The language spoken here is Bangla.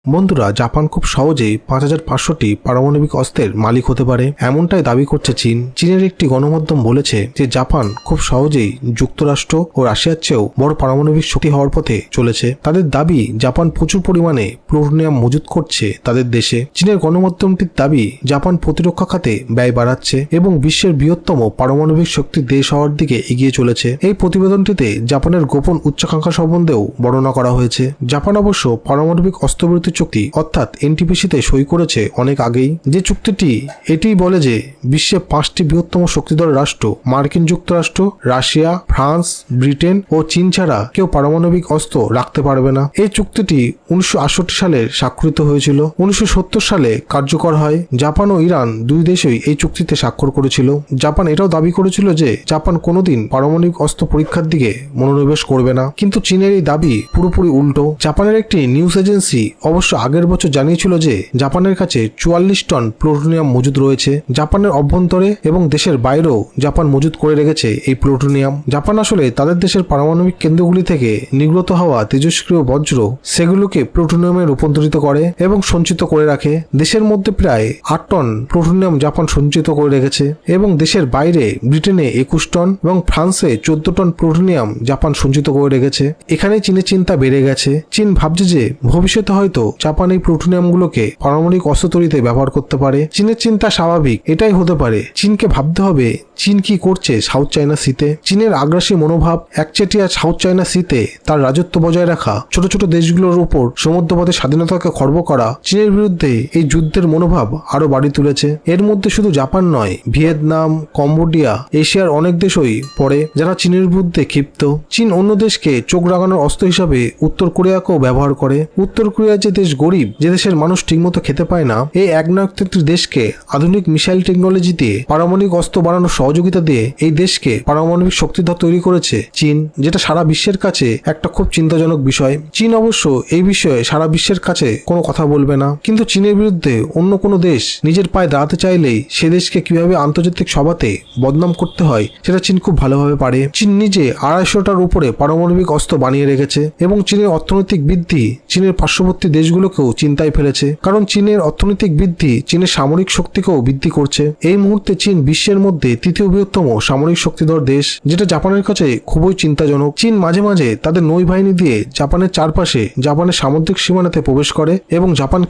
বন্ধুরা, জাপান খুব সহজেই 5500টি পারমাণবিক অস্ত্রের মালিক হতে পারে এমনটাই দাবি করছে চীন। চীনের একটি গণমাধ্যম বলেছে যে জাপান খুব সহজেই যুক্তরাষ্ট্র ও রাশিয়ার চেয়েও বড় পারমাণবিক শক্তি হওয়ার পথে চলেছে। তাদের দাবি, জাপান প্রচুর পরিমাণে প্লুটোনিয়াম মজুত করছে তাদের দেশে। চীনের গণমাধ্যমটির দাবি, জাপান প্রতিরক্ষা খাতে ব্যয় বাড়াচ্ছে এবং বিশ্বের বৃহত্তম পারমাণবিক শক্তির দেশ হওয়ার দিকে এগিয়ে চলেছে। এই প্রতিবেদনটিতে জাপানের গোপন উচ্চাকাঙ্ক্ষা সম্বন্ধেও বর্ণনা করা হয়েছে। জাপান অবশ্য পারমাণবিক অস্ত্রবিরতি চুক্তি অর্থাৎ এনটিপিসিতে সই করেছে অনেক আগেই। যে চুক্তিটি এটিই বলে যে বিশ্বে 5টি বৃহত্তম শক্তিধর রাষ্ট্র মার্কিন যুক্তরাষ্ট্র, রাশিয়া, ফ্রান্স, ব্রিটেন ও চীন ছাড়া কেউ পারমাণবিক অস্ত্র রাখতে পারবে না। এই চুক্তিটি 1968 সালে স্বাক্ষরিত হয়েছিল। 1970 সালে কার্যকর হয়। জাপান ও ইরান দুই দেশই এই চুক্তিতে স্বাক্ষর করেছিল। জাপান এটাও দাবি করেছিল যে জাপান কোনোদিন পারমাণবিক অস্ত্র পরীক্ষার দিকে মনোনিবেশ করবে না, কিন্তু চীনের এই দাবি পুরোপুরি উল্টো। জাপানের একটি নিউজ এজেন্সি অবশ্য আগের বছর জানিয়েছিল যে জাপানের কাছে 44 টন প্লুটোনিয়াম মজুদ রয়েছে। জাপানের অভ্যন্তরে এবং দেশের বাইরেও জাপান মজুদ করে রেখেছে এই প্লুটোনিয়াম। জাপান আসলে তাদের দেশের পারমাণবিক কেন্দ্রগুলি থেকে নির্গত হওয়া তেজস্ক্রিয় বজ্র সেগুলোকে প্লুটোনিয়ামে রূপান্তরিত করে এবং সঞ্চিত করে রাখে। দেশের মধ্যে প্রায় 8 টন প্লুটোনিয়াম জাপান সঞ্চিত করে রেখেছে এবং দেশের বাইরে ব্রিটেনে 21 টন এবং ফ্রান্সে 14 টন প্লুটোনিয়াম জাপান সঞ্চিত করে রেখেছে। এখানে চীনের চিন্তা বেড়ে গেছে। চীন ভাবছে যে ভবিষ্যতে হয়তো জাপান এই প্লুটোনিয়ামগুলোকে পারমাণবিক অস্ত্র তৈরিতে ব্যবহার করতে পারে। চীনের চিন্তা স্বাভাবিক, এটাই হতে পারে। চীনকে ভাবতে হবে চীন কি করছে সাউথ চায়না সিতে। চীনের আগ্রাসী মনোভাব একচেটিয়া সাউথ চায়না সিতে তার রাজত্ব বজায় রাখা, ছোট ছোট দেশগুলোর উপর সমুদ্রপথে স্বাধীনতাকে খর্ব করা চীনের বিরুদ্ধে এই যুদ্ধের মনোভাব আরো বাড়ি তুলেছে। এর মধ্যে শুধু জাপান নয়, ভিয়েতনাম, কম্বোডিয়া, এশিয়ার অনেক দেশই পড়ে যারা চীনের বিরুদ্ধে ক্ষিপ্ত। চীন অন্য দেশকে চোখ রাগানোর অস্ত্র হিসাবে উত্তর কোরিয়াকেও ব্যবহার করে। উত্তর কোরিয়া যে দেশ গরিব, যে দেশের মানুষ ঠিকমতো খেতে পায় না, এই একনায়কতন্ত্রী দেশকে আধুনিক মিসাইল টেকনোলজি দিয়ে পারমাণবিক অস্ত্র বানানোর সহযোগিতা দিয়ে এই দেশকে পারমাণবিক শক্তিধর তৈরি করেছে চীন, যেটা সারা বিশ্বের কাছে একটা খুব চিন্তাজনক বিষয়। চীন অবশ্য এই বিষয়ে সারা বিশ্বের কাছে কোনো কথা বলবে না, কিন্তু চীনের বিরুদ্ধে অন্য কোনো দেশ নিজের পায়ে দাঁড়াতে চাইলেই সে দেশকে কিভাবে আন্তর্জাতিক সভাতে বদনাম করতে হয় সেটা চীন খুব ভালোভাবে পারে। চীন নিজে 250টার উপরে পারমাণবিক অস্ত্র বানিয়ে রেখেছে এবং চীনের অর্থনৈতিক বৃদ্ধি চীনের পার্শ্ববর্তী দেশগুলোকেও চিন্তায় ফেলেছে, কারণ চীনের অর্থনৈতিক বৃদ্ধি চীনের সামরিক শক্তিকেও বৃদ্ধি করছে। এই মুহূর্তে চীন বিশ্বের মধ্যে তৃতীয় বৃহত্তম সামরিক শক্তিধর দেশ, যেটা জাপানের কাছে খুবই চিন্তাজনক। চীন মাঝে মাঝে তাদের নৌবাহিনী দিয়ে জাপানের চারপাশে জাপানের সামুদ্রিক সীমানাতে প্রবেশ করে এবং জাপানকে